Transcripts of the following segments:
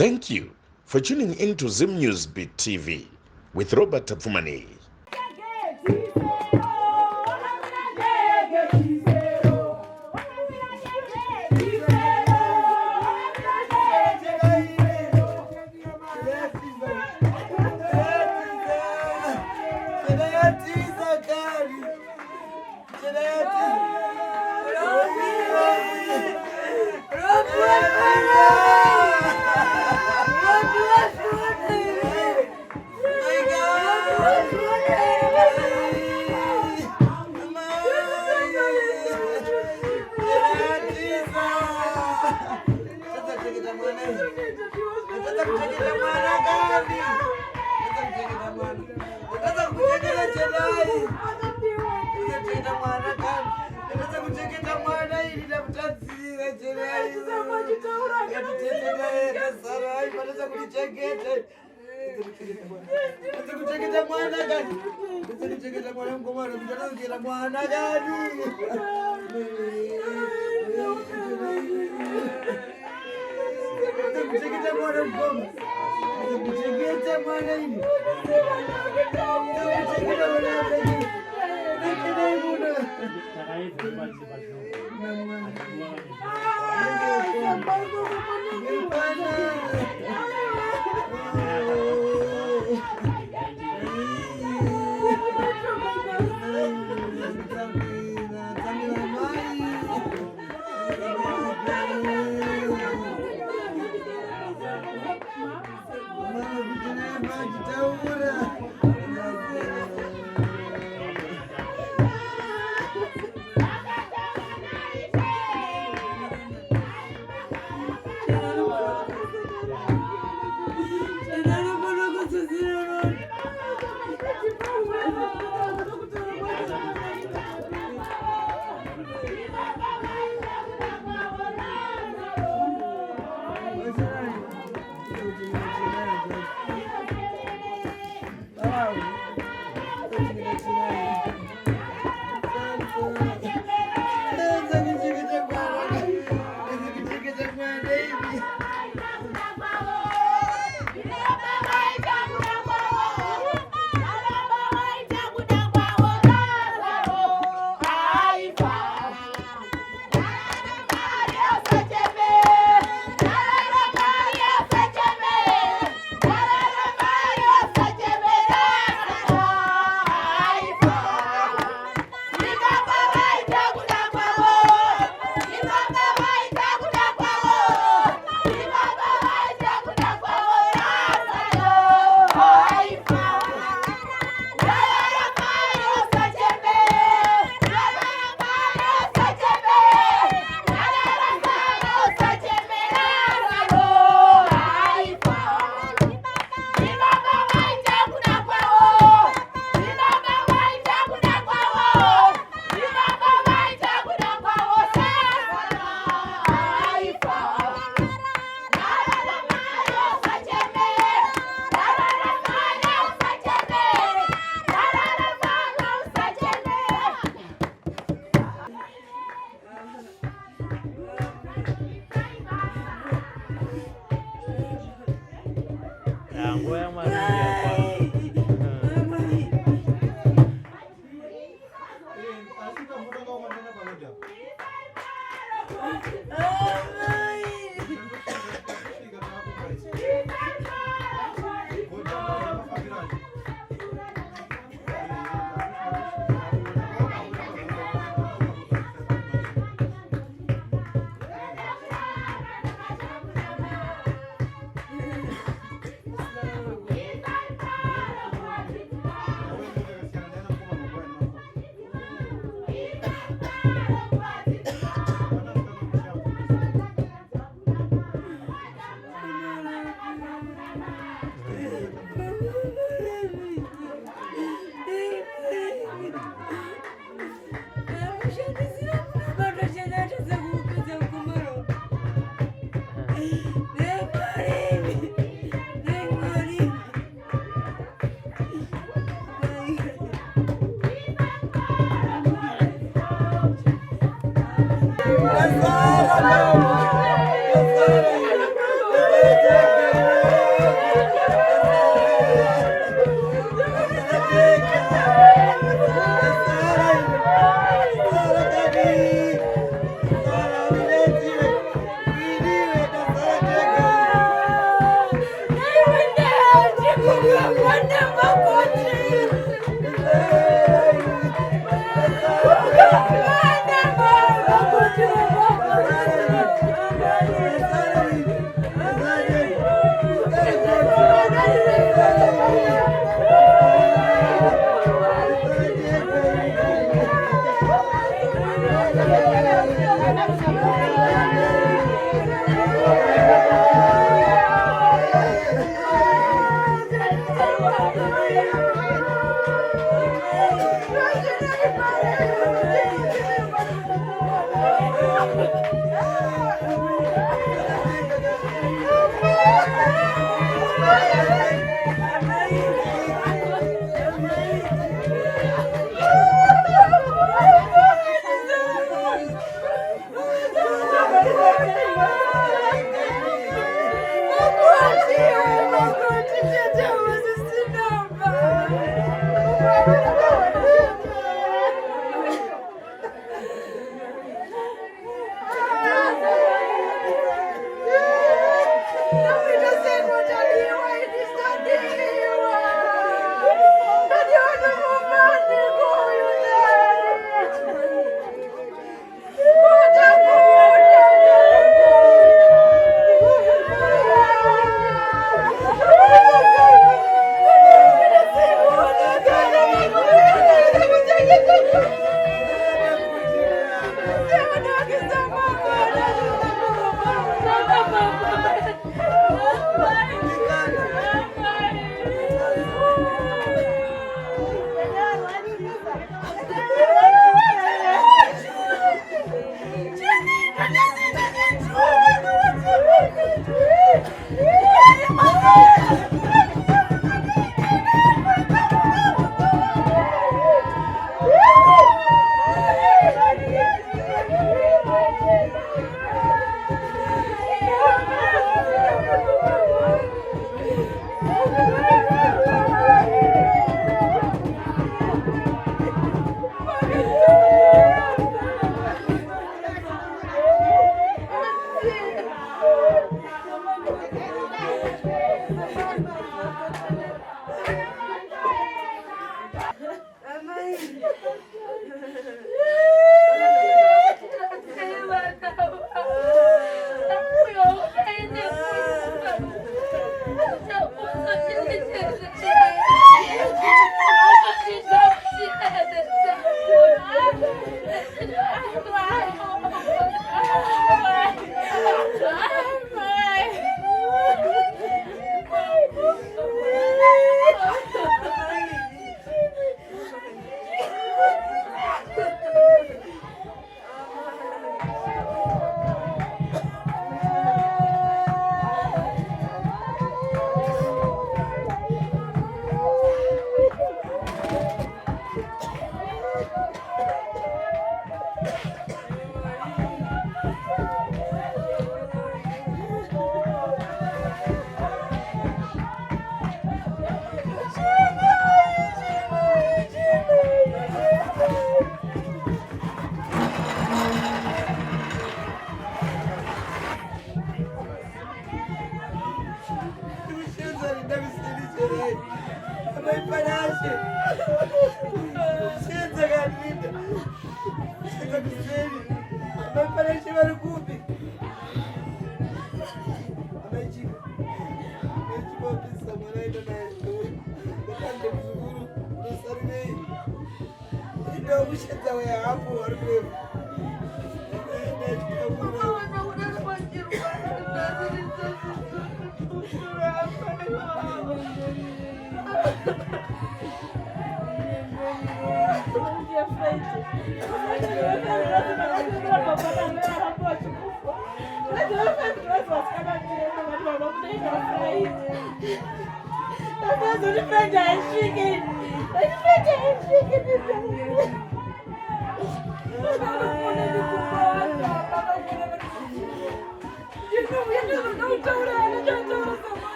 Thank you for tuning in to Zim News Beat TV with Robert Fumani. Yes, sir.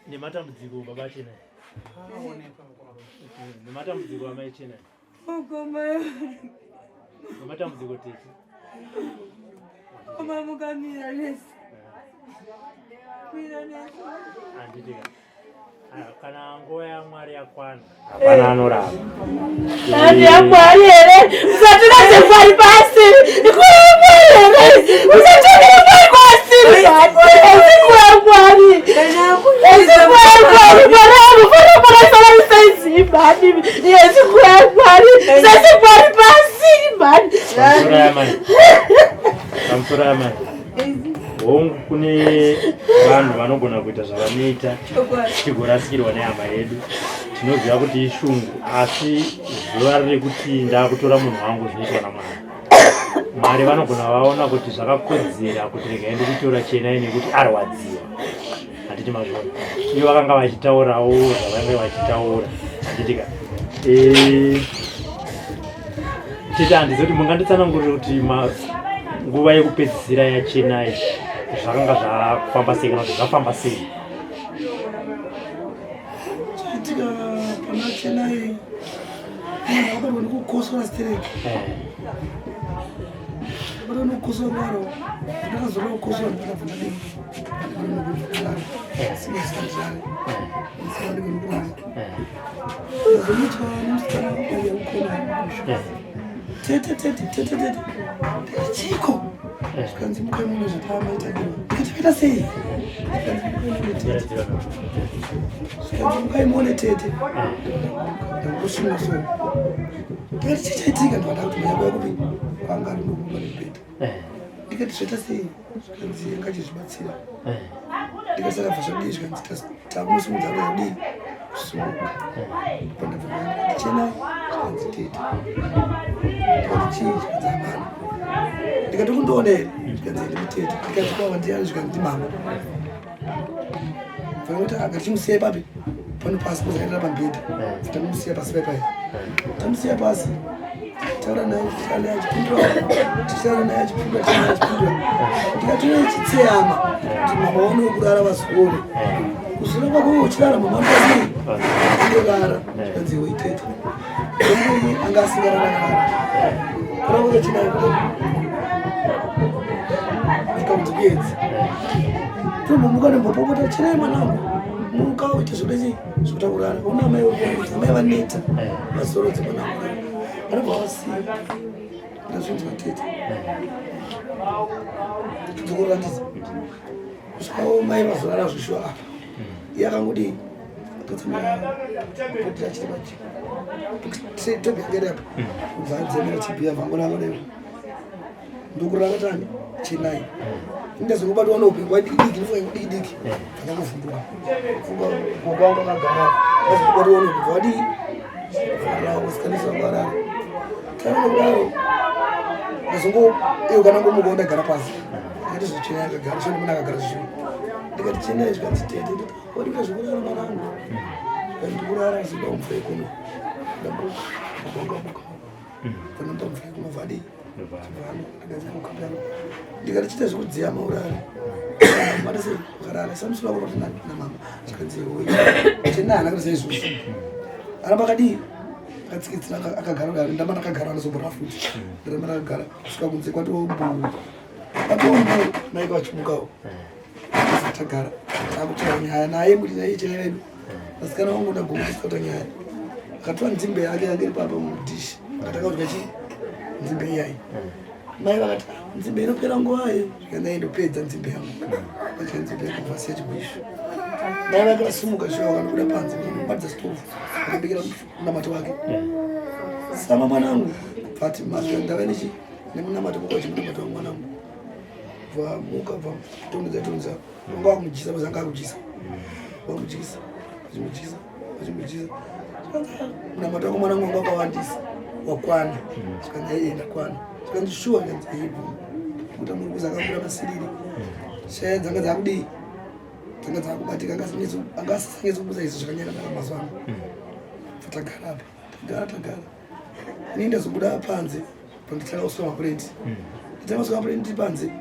Ni matambudziko baba chena. Ni matambudziko amai chena. Ni matambudziko tete. Mama mukamira nesi. Mira nesi. Anditi kana nguva yaMwari yakwana hapana anoramba. Andi yaMwari ere usatira sefari pasi. Ikuru Mwari ere usatira sefari pasi. Usiku yaMwari. Usiku yaMwari para sala sensi bani. Usiku yaMwari sefari pasi bani. Kamsura yamani. Hongu kune vanhu vanogona kuita zvavanoita tigorasikirwa nehama yedu. Tinoziva kuti ishungu asi zuva rekuti ndakutora munhu wangu zvinoitwa naMwari. Mwari vanogona vaona kuti zvakakodzera kuti rega ende kutora Chennai nekuti arwadziwa. Handiti mazvona. Ivo vakanga vachitaurawo zvavanga vachitaura. Handitika. Tete handizoti munganditsanangurira kuti nguva yekupedzisira yaChennai zvakanga zvafamba sei kana kuti zvafamba sei? Chiitika Kuna chena hii. Hapa ni kukosa stereki. Bado ni kukosa ngaro. Ndio zoro kukosa ndio fundani. Sina sana. Sina ndio ngaro. Ndio mstari ya ukona. Tete. Chiko. Kanzi mkai mwana zitama itagiro. Kitakita sei. Kanzi mkai mwana tete. Kushina so. Kati chichitika ndo atakutumia kwa kupi. Kwanga ndo kumba nipeta. Ndikatisheta sei. Kanzi ngachi zibatsira. Ndikasaka fasha dish kanzi tamusi mudzaru yadi. Sumuka. Panda vana. Chena kanzi tete. Kanzi chichi kanzi ndikati kundoonera ndikanzi limitete ndikati kwava ndiyani zvikanzi mama vanoti akachimusiya ipapi pano pasi kuzaitira pambhedha tamusiya pasi paipai tamusiya pasi taura naye tichitaura naye achipindura ndikati une chitseyama kuti mama waone kurara vazukuru kuzvira kwako uchirara mama anokasii ndorara ndikanzi woitete omui anga asingarararara kurakuza chinaye kuti ndikamudzikedzi tomuka nembopopota chinai mwanangu muka uite zvodachi zvotakurara una mai kuti mai vaneta masoro dzemwanangu vanobva vasiya ndazvinzi vatete ndikuratidza kusvikawo mai vazorara zvishuwa apa iye akangodi akatsamira chiri tobhengeri apa kubva adzemera chibhiya vangonangodeva ndokurara katani chinai ndazongobatwa noupengu wadikidiki ndifodikidiki akangovumbura gogo akagara azobatwa noupengu wadii varaosikanisa varara taanodaro ndazongo iyo kana ngomuka ndagara pasi ndikati zvochinai akagara chondimuna akagara zvishuwa ndikati chinai zvikanzi tete wadika zvokurara mwanangu ndikurara ziba umfai kuno ndambogamuka panamba mfai kuno vadii ndikati chita zvekudziya maurari matase karara samusura kuti namama chikanziwe chena hana kuti saizvozvo aramba akadii akatsikitsira akagara dare ndamba ndakagara anozobora futi ndaramba ndakagara kusvika kunze kwatombu maika vachimukawo tagara takutaura nyaya naye kuti naye chena vedu vasikana vangu ndagomutisikauta nyaya akatora nzimbe yake yange iri papa mudhishi akatakauti chii nzimbe iyai mai vakati nzimbe inopera nguvayo zvikanai ndopedza nzimbe yangu aka nzimbe yakavasiya chigwisho mai vakasimuka shuwa vakanobuda panze vanobatidza stovu vakabikira munamato wake sama mwanangu bvati mazva ndava nemunamato wake wachimunamato wangu mwanangu bvamuka bvatonedza vanga vakumujisa vazanga akujisa vakumujisa vachimujisa munamato wako mwanangu wanga wakawandisa wakwana zvikanzi ndakwana zvikanzi shuwa kanzi kuti muri kuzakakura masiriri shaya dzanga dzakudii dzanga dzakubatika angasingezi kubuza izvo zvakanyanya mazuva ano fatagara apa tagara ini ndazobuda panze panditanga kusuka mapurendi nditanga kusuka mapurendi panze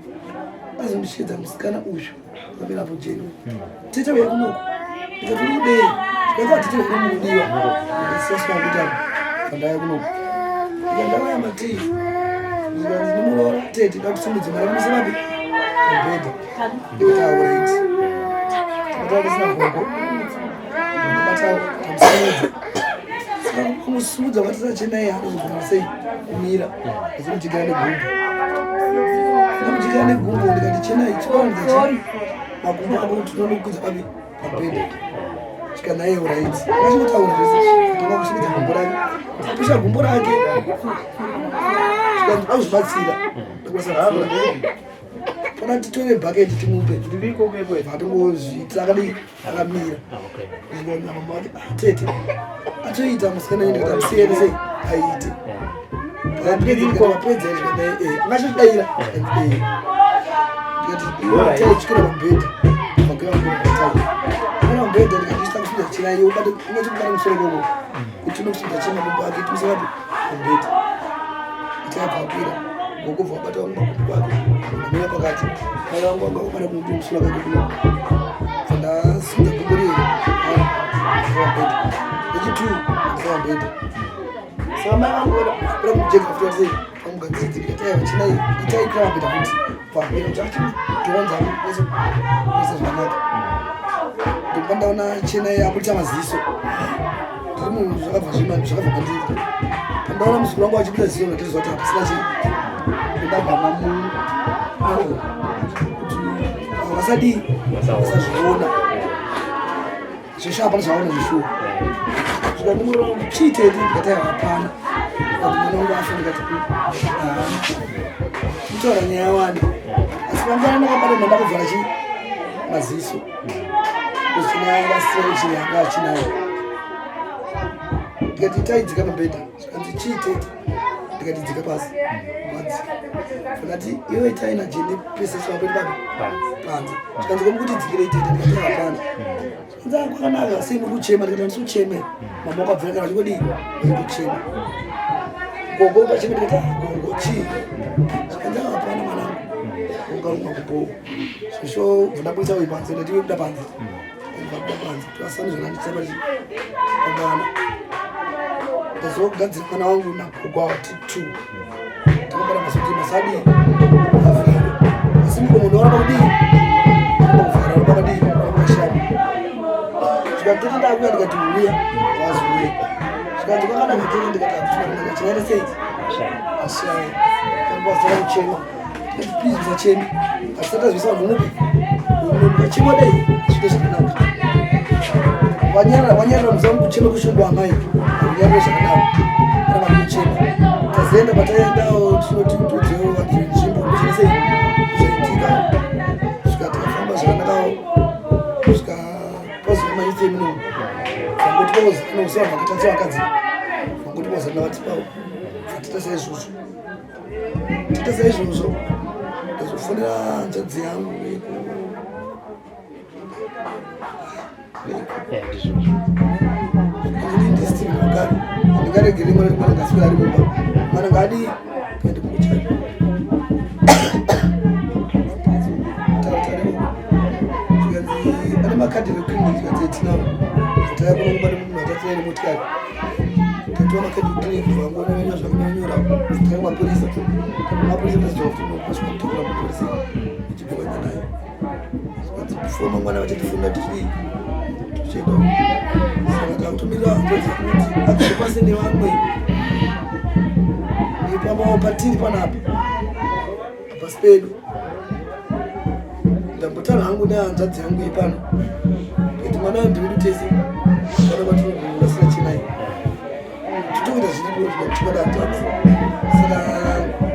azondishedza musikana uyu akamira apo jeni tete uya kunoko ndikati uri kudei zvikanzi atete unomudiwa ndisiyasuka kutama pandaya kunoko ndikandauya matii zvikanzi ndimuroora tete ndakusumudza mara kumusemapi pabhedha ndikuti auraiti ndakasina gogo ndibatawo tamusumudza saka kumusumudza vatisa chenai anozogona sei kumira azomuchigara negumbo ndamuchigara negumbo ndikati chenai chikawanidza chi magumbo ako tinonokwidza papi pabhedha chikanaye uraiti akachinotaura zvese tanga kusimidza gumbo rake tapisha gumbo rake chikanzi auzvibatsira ndakumasavura pana titore bhaketi timupe vatongozviitira akadii akamira mama vati tete atoita musikana ende kuti amusiyene sei aite apedza angachodayira tikatichikira pambedha kana pambedha ndikatichita kusvida chinayo ubate ungachikugara musoro koko kuti unokusvida chemabumbu ake timusemapi pambedha itakabvapira ngokubva wabata wangu makumbu ake amira pakati mai wangu wanga wakubata kumuti musura kake kunoko ndasimudza gumbo riri pambedha echitu pambeda sama yangu bila mjeka kutoa zile mgazeti katika china itai kama pita kuti pambeda chachi tuanza hizo zinaenda tupanda una china ya kucha maziso tumu zvakabva ndiri pandaona muzukuru wangu achipita ziso natizwa kuti hapasina chii ndagama kuti vasadi vasazviona zveshe hapana zvaona zvishuwa zvikandimura chiitei ndikati hapana mwana wangu afa ndikati kutaura nyaya yawanda asi pangana nakabata nhanda kuvhara chii maziso kuzinayangasirechi yanga achinayo ndikati taidzika pabhedha zvikanzi chiitei ndikati dzika pasi vakati iwe itaina jeni pesa chawapeti baba panze zvikanzi komukuti dzikire itete ndikati hapana zvikanzi kwakanaka sei muri kuchema ndikati handisi kucheme mama wakabvira kana chikodi ndikuchema gogo pacheme ndikati gogo chii zvikanzi hapana mwanangu ungaruma kubowo zvisho bvundabuisa uyu panze ndati iwe kuda panze ndakuda panze twasani zvanandisaba chi apana ndazogadzira mwana wangu nagogo awati 2 takabara masoti masadi avhara asi mukomondo waramba kudii kuvhara wakadii wakashama zvikatoti ndakuya ndikati uya waziuya zvikanzi kwakanaka tete ndikati akuchimarinaka chinaita sei ashaya kambasara kuchema ndikati please musachemi asatazvisa vanhu mupi mukachema dei zvito zvakanaka wanyarira muzamu kuchema kushongo amai nyarira zvakanaka kana vanhu kuchema tazienda pataendawo tinoti tudzewo vanzvimbo kuchinese zvaitika zvikati kafamba zvakanakawo zvikapazuva maite muno vangoti pauzana usiva vakatatsa vakadzi vangoti pauzana vatipawo atita saizvozvo tita saizvozvo ndazofundira nzvadzi yangu ndisitiri magari ndingaregere mwana mwana ngaswera ari mumba mwana ngadi kaende kuchana zvikanzi ane makadhi ekliniki katsetinawo tatayakona kubata munhu atatsira nemotikari tatiwa makadhi ekliniki vangonanya zvakunanyora tataya mapurisa mapurisa tazofunosvika kutakura mapurisa ichibhekanya nayo zvikanzi kufoma mwana vachatifunda tichidii tichienda saka takutumira ndozi kuti agari pasi nevamwe ipambawo patiri panapa pasi pedu ndambotara hangu nehanzvadzi yangu ipano kuti mwana wandiwedu tese kana vatinogurasira chinai titokuita zviripo zvikatikada hanzvadzi saka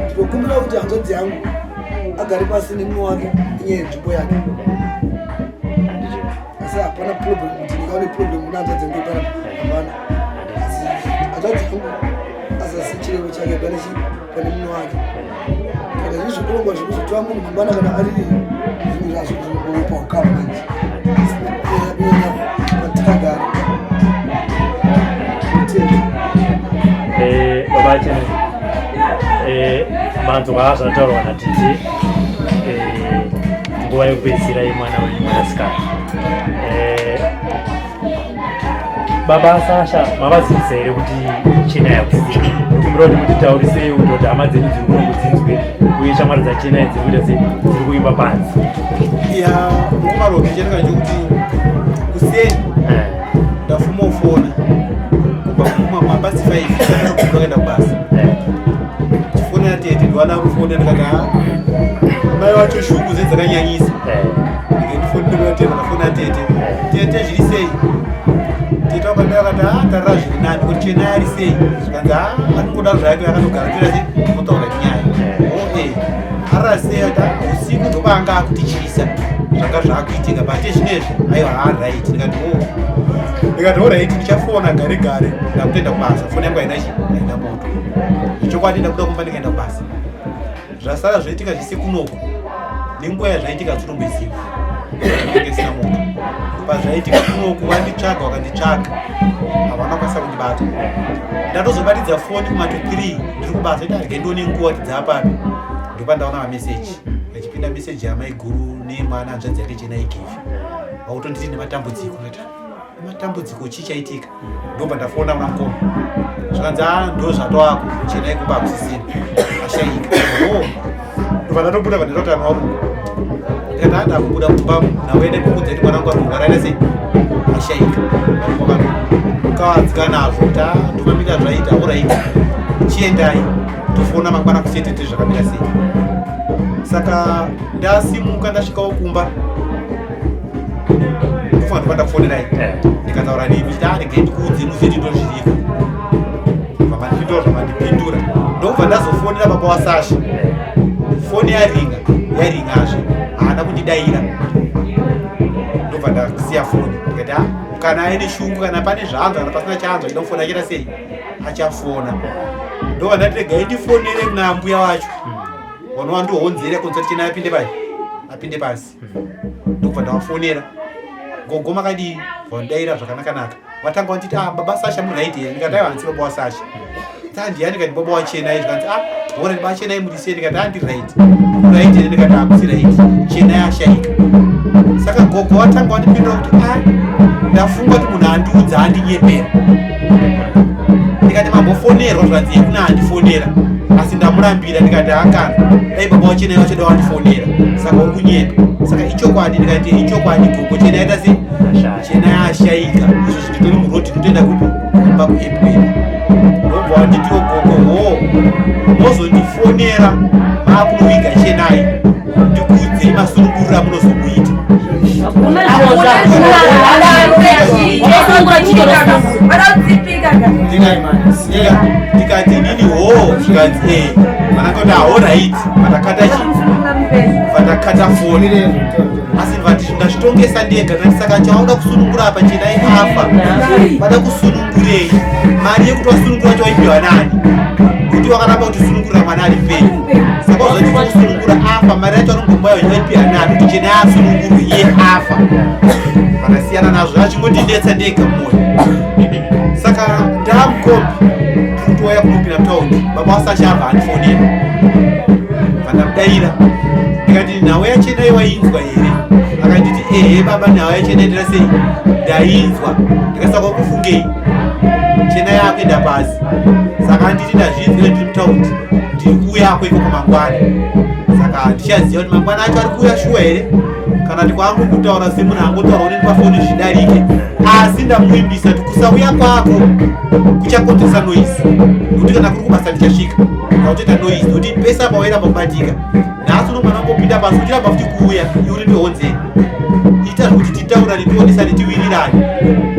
ndinokumbira kuti hanzvadzi yangu agari pasi nemumwe wake inyaya yenzvimbo yake asi hapana problem kuti ndikaone problem una hanzvadzi yangu ipana hapana hanzvadzi yangu azasi chirevo chake pane munhu wake kana zvii zvokurongwa zvekuzotora munhu mangwana kana ari zvinhu zvazvo zvinoupa ukama manje patakagara baba chene manzwa azvataurwa natiti nguva yekupedzisira yemwana wenyu mwanasikana baba Sasha mavazidzisa here kuti china yakusika kumbira kuti mutitaurisei kuti hama dzenyu dziri kuno kudzinzwe uye shamwari dzachina dziri kuita sei dziri kuimba panze ya mukumaroke chetika chokuti kuseni ndafuma ufona kubva mabasi 5 kuenda kubasa chifonera tete ndiwana rufona ndikati mai wacho shuku dzedzakanyanyisa ndifonera tete ndafona tete zviri sei tete wakati tarira zviri nani kuti chena yari sei zvikanzi aringoda zvake akatogara tira motaura nyaya arira sei ati usiku ndopanga akutichisa zvanga zvaakuitika bate zvinezvi aiwa haraiti ndikati oraiti ndichafona gare gare ndakutoenda kubasa foni yangu haina moto ichokwadi ndakuda kumba ndikaenda kubasa zvasara zvoitika zvise kunoko nenguva yazvaitika dzotomboiziva ngesina moto pazvaitika kunoko vanditsvaga vakanditsvaga havana kwanisa kundibata ndatozobatidza foni kuma 3 ndiri kubasa iti harike ndione nguva kuti dzaapano ndopandaona mameseji achipinda meseji yamai guru nemwana hanzvadzi yake chena igefi vautonditi nematambudziko matambudziko chichaitika ndobva ndafona kuna mukoma zvakanzi ndo zvatowako chena yekuba kusisina ashaika ndobva ndatobuda vandinotaana warume ndikati anda kubuda kumba nawene kukudza kuti mwana wangu arungaraina sei ashaika kawadzika nazvo ta tomamira zvaita auraita chiendai tofona mangwana kusetete zvakamira sei saka ndasimuka ndasvikawo kumba ndofana ndoba ndakufonerai ndikataura nemi chiti ndege ndikuudze muzeti ndo zviriko vamandipindura zvamandipindura ndobva ndazofonera baba wasasha foni yaringazve haana kundidayira ndobva ndasiya foni ndikati kana aine shungu kana pane zvanzwa kana pasina chanzwa ida kufona achita sei achafona ndobva ndati regai ndifonere kuna mbuya wacho wanova ndohonzere kunzati chena apinde pasi ndobva ndawafonera ngogoma kadii vandayira zvakanakanaka watanga wanditi baba Sasha muraiti here ndikati aivanzi baba waSasha tandiani kati baba wachena izvi kanzi bora baba chena imurise ndikati handiraiti muraiti here ndikati hakusiraiti chena yashaika saka gogo watanga wandipindura kuti ndafunga kuti munhu andiudza andinyepera ndikati mambofonerwa zvanzi yekuna handifonera asi ndamurambira ndikati akana dai baba wachena iwachoda wandifonera saka uri kunyepa saka ichokwadi ndikati ichokwadi gogo chena yaita sei chena yashaika izvo zvinditori muroti ndotoenda kumba kuepweni ndobva wanditiwo gogo mozondifonera maakunoviga chenai ndikuudzei masununguriro amunozomuita ndikati nini zvikanzi manakati ahoraiti vandakata vandakata foni asi vati ndazvitongesa ndega nati saka chaunda kusunungura apa chenai afa vada kusunungurei mari yekuti wasunungura cho waipiwa nani kuti wakaramba kuti sunungura mwana ari pei saka uzoti kusunungura afa mari yacho anongombayo waipiwa nani kuti chenai asunungurwe iye afa vakasiyana nazvo achingondidetsa ndega moyo saka ndamukombi kutoya kunopinda mutaundi baba waSasha abva andifonera vandamudayira ndikati nhau yachenai wainzwa here akanditi ehe baba nhau yachenai ndira sei ndainzwa ndikasaka kufungei chena yakuenda pasi saka anditi ndazvinzwa ndiri mutaundi ndiri kuuyako iko kwamangwana saka ndichaziva kuti mangwana acho ari kuuya shuwa here kana ndikwangu kutaura semunhu angotaura kuti ndipafoni zvidarike asi ndamuimbisa kuti kusauya kwako kuchakonzesa noisi nokuti kana kuri kubasa ndichasvika kautoita noisi nokuti pese apa waira pakubatika nhasi unomwana ngopinda pasi uchiramba futi kuuya iuri ndihonzei ita zvokuti titaurani tionesani tiwirirani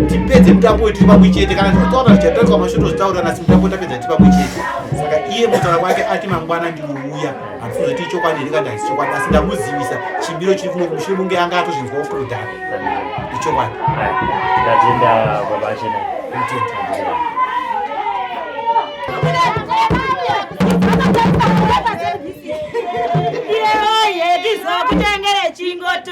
tipedze mutambo wedu tiri pamwe chete kana tinotaura zvichataurwa mashoto zvitaurana asi mutambo tapedza tiri pamwe chete saka iye mutaura kwake ati mangwana ndinouya handifuzoti ichokwadi here kana haisi chokwadi asi ndamuzivisa chimbiro chiri kuno kumushure munge anga atozvinzwawo kudhara ichokwadi ndatenda baba chena kutengere chingoto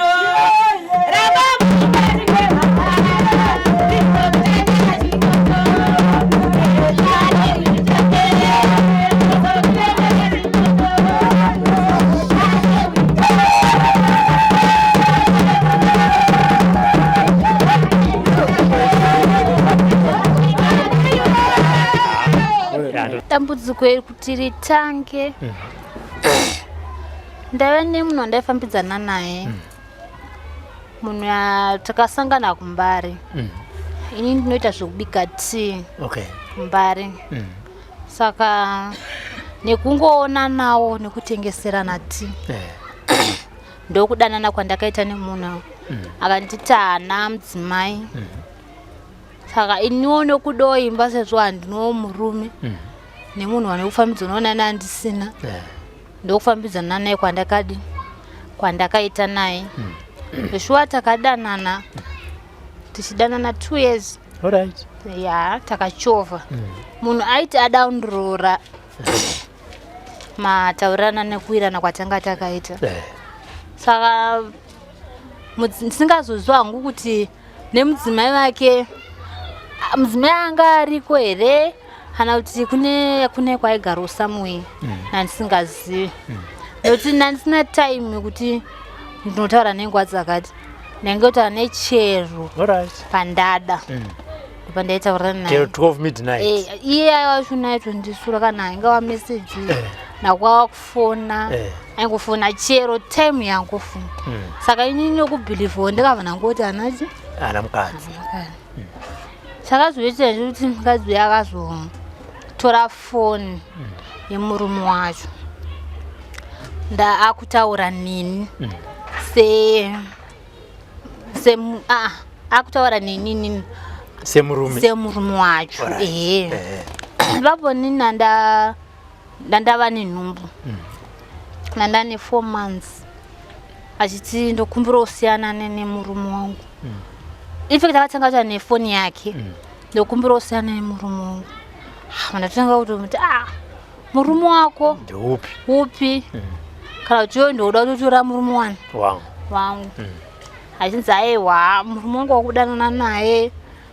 dambudziko kuti ritange ndave nemunhu wandaifambidzana naye munhu takasangana kumbari ini ndinoita zvekubika tea kumbari saka nekungoona nawo nekutengeserana tea ndokudanana kwandakaita nemunhu akanditi hana mudzimai saka iniwo nokudoimba sezvo handinowo murume nemunhu wane kufambidzana nawo nani handisina ndokufambidzana naye kwandakaita naye zveshuwa takadanana tichidanana 2 years ya takachovha munhu aiti adaundurora mataurirana nekuwirana kwatanga takaita saka ndisingazozwa hangu kuti nemudzimai wake mudzimai anga ariko here kana kuti kune kwaigaro somewhere nandisingazivi nokuti ndandisina time yekuti ndinotaura nenguva dzakati ndangota nechero Alright. pandada pandaitaurira naye Till 12 midnight. iye aiwashunaitwa ndisura kana ainge wameseji nakwava kufona aingofona chero time yangofona saka inini yokubhilivhiwa ndikabva nangoti anachi Ana mukadzi. chakazoita ndekuti mukadzi uyo akazotora foni yemurume wacho akutaura nini akutaura nini semurume wacho ipapo nini ndandava nenhumbu nandane 4 months achiti ndokumbira kusiyana nemurume wangu infect akatanga kuita nefoni yake ndokumbira kusiyana nemurume wangu ndatanga kuti murume wako upi kana kuti iwe ndoda kutotora murume wangu achinzi aiwa murume wangu wakudanana naye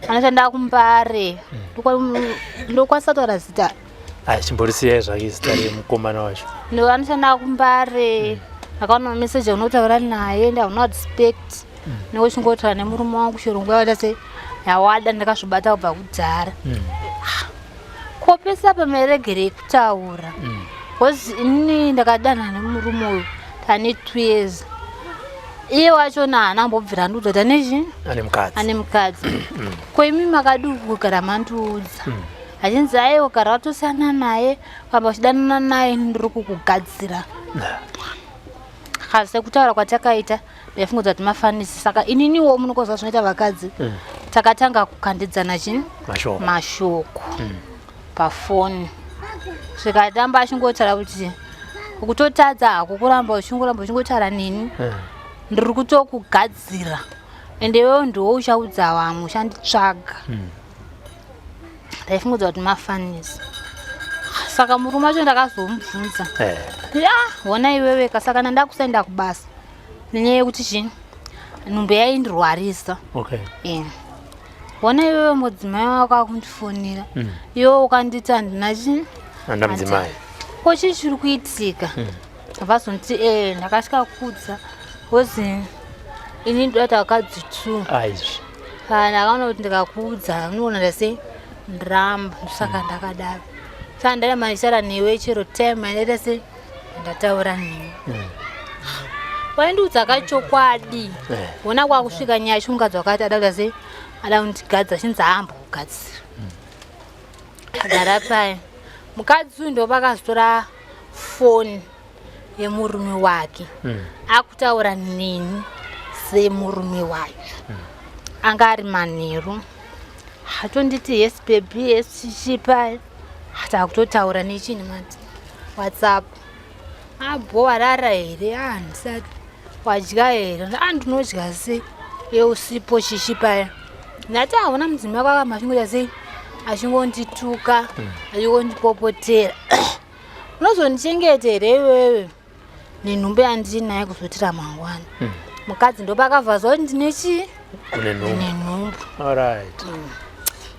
anoshanda kuMbare ndokwanisa kutaura zita chimborisiyai zvake zita remukomana wacho anoshanda kuMbare akaona meseji unotaura naye ndauna respect nekuchingotaura nemurume wangu shorungu yaita se yawada ndakazvibata kubva kudhara kopesa pamaregere ekutaura bcause inini ndakadanha nemurume uyu tane 2 years iye wachona haana mbobvira ndiudza tanechi ane mukadzi koimi makadii kugara mandiudza achinzi aiwa gara watosiyana naye kamba uchidanana naye ndiri kukugadzira sekutaura kwatakaita ndaifunga kuti mafanisi saka ininiwo munokozva zvinoita vakadzi takatanga kukandidzana chini mashoko pafoni zvikatamba achingotaura kuti kutotadza hako kuramba uchingotaura nini ndiri kutokugadzira ende iwewo ndiwo uchaudza vamwe uchanditsvaga ndaifungudza kuti mafanisi saka murume wacho ndakazomubvunza wona iweweka saka nandakusaenda kubasa nenyaya yekuti chini nhumbu yaindirwarisa wona iwewe mudzimai wako akundifonera iwe ukanditi handina chini andamudzimai ko chii chiri kuitika vazoniti ndakasvika kudza wozi ini ndodata vakadzi 2 ndakaona kuti ndikakuudza unoona ndase ndiramba saka ndakadaro saka ndaimanisara newe chero time andaita se ndataura newe waindiudza kachokwadi wona kwakusvika nyaya chimukadzi wakati adauta se ada kundigadza chinzi aamba kugadzira darapai mukadzi uyu ndo pakazotora foni yemurume wake akutaura nini semurume wacho anga ari manheru hatonditi yes baby yes chichipai takutotaura nechini mati WhatsApp abho warara here handisati wadya here andinodya sei yeusipo chichipaya ndati hauna mudzimai wako akamachingoita sei achingondituka achingondipopotera unozondichengeta here iwewe nenhumbu yandinaye kuzotira mangwana mukadzi ndopakavhazwa kuti ndine chii ndine nhumbu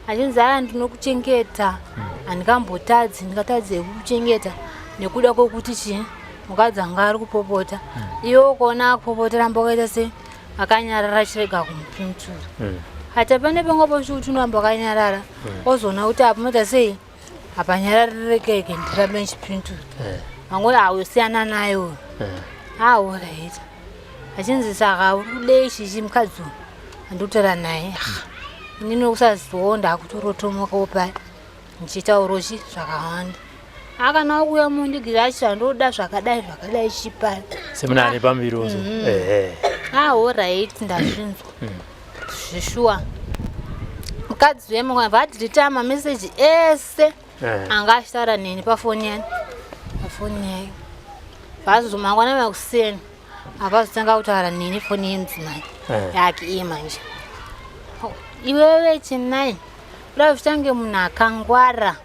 achinzi aya ndinokuchengeta handikambotadzi ndikatadze kukuchengeta nekuda kwokuti chii mukadzi anga ari kupopota iwe ukaona akupopotera mbokaita se akanyarara chirega kumupintura hata pane pangopo chikuti unoamba akanyarara ozoona kuti apa moita sei apanyararireke ndirabe nchipintura vangoti ausiyana naye uyu auraita achinzi saka uri kudei chichi mukadzi uyu handikutaura naye inini kusazivawo ndakutorotomokawo paya ndichitaurochi zvakawanda akana wakuuya mundigirira achi handoda zvakadai chipaya semunane pambirozo right ndazvinzwa zvishuwa mukadzi wemwe vadhirita mameseji ese anga achitaura neni pafoni yayo vazomangwana makuseni avazotanga kutaura neni foni yenzimai yake iye manje iwewe chinai uda kuchitange munhu akangwara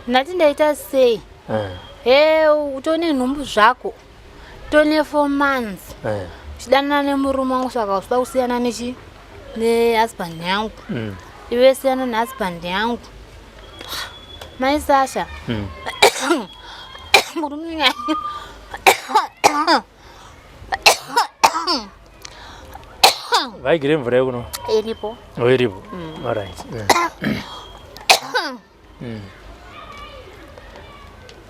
ndati ndaita sei utone nhumbu zvako tone 4 months chidanana nemurume wangu saka usida kusiyana nechi nehusband yangu iwe siyana nehusband yangu mai Sasha vaigire mvura yekuno iripo. iripo. Alright.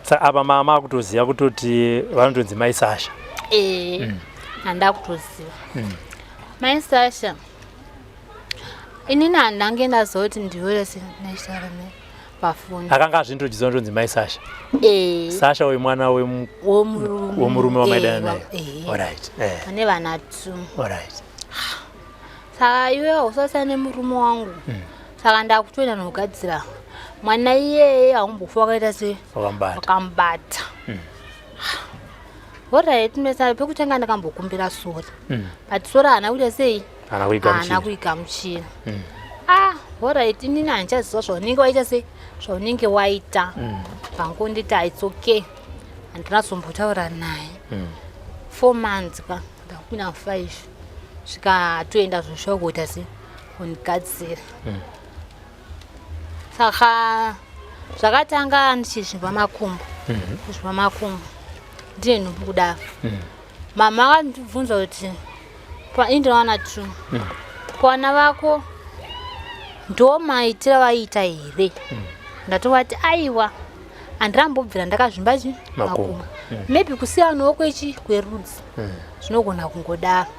Saka apa mama kutoziva kutoti vanotonzi mai Sasha. Handa kutoziva. Mai Sasha. Inini handange ndazoti ndiwere sinaitaura pafoni. Akanga azvindojidzwa ndonzi mai Sasha. Sasha wemwana womurume wamaidana naye. Alright. Ane vana 2. Alright. Saka iwe usasiyana nemurume wangu. Saka ndakutoenda nogadzira mwana iyeye haumbofa wakaita se wakambata. Alright, mesa pekutanga ndakambokumbira sora. But sora hana kuita sei? Hana kuigamuchira. Alright, inini handichaziva zvaunenge waita sei? Zvaunenge waita. Pangonditi it's okay. Handinazombotaura naye. 4 months ka ndakupinda 5. Svika toenda zvoshuwa kuita sei? Kundigadzira. Saka zvakatanga ndichizvimba makumbo. Kuzvimba makumbo. Ndiye nhumbu kudaro. Mama akandibvunza kuti paindinowana 2. Kwana vako ndo maitira vaita here? Ndatovati aiwa handambobvira ndakazvimba makumbo. Maybe kusiyanawo kwerudzi. Zvinogona kungodaro.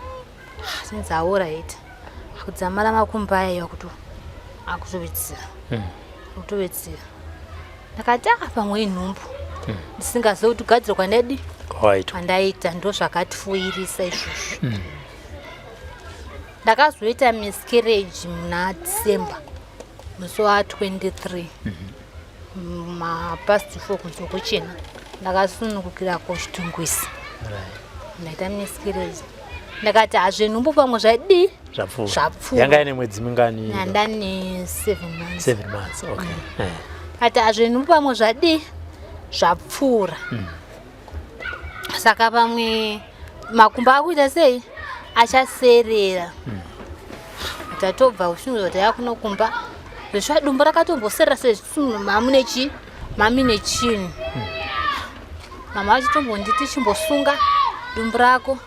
Since alright. Kudzamara makumbo aya kuti akuzovitsira. Kutovitsira. Ndakati pamwe inhumbu. Ndisingazivi kuti kugadzirwa ndedi kwandaita ndo zvakatifoirisa izvozvo. Ndakazoita miscarriage muna December musi wa23 mapast 4 kunze kuchena. Ndakasunungukira kuchitungwisi. Ndaita miscarriage. Ndakati hazvenhumbu pamwe zvadi zvapfuura. Yanga ine mwedzi mingani? Ndane 7 months. 7 months. Okay. Kati hazvenhumbu pamwe zvadi zvapfuura. Saka pamwe makumbo akuita sei? Achaserera. Tatobva ushungu kuti yakunokumba. Zvishwa dumbu rakatomboserera sezvisungu mami nechini. Mama achitombonditi chimbosunga dumbu rako.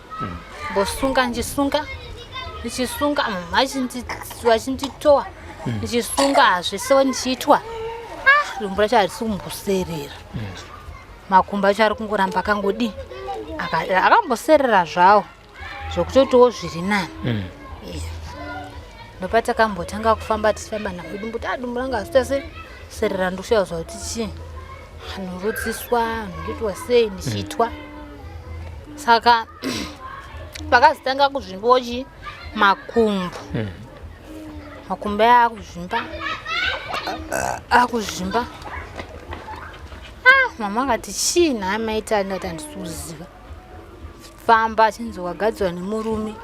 Mbosunga ndichisunga mama achinditoa. Ndichisunga hazvisewo ndichiitwa. Dumbu racho harisi kumboserera. Makumbo acho ari kungoramba akangodi. Akamboserera zvawo. Zvokutotiwo zviri nani. Ndopatakambotanga kufamba tichifamba navo dumbu kuti dumbu rangu hazita serera ndoshauzwa kuti chii? Anorudziswa, anoitwa sei ndichiitwa. Saka pakazotanga kuzvimbawo makumbo. Makumbo aya akuzvimba. Mama akati chii naye maita ndati handisuziva. Famba achinzi wagadzwa nemurume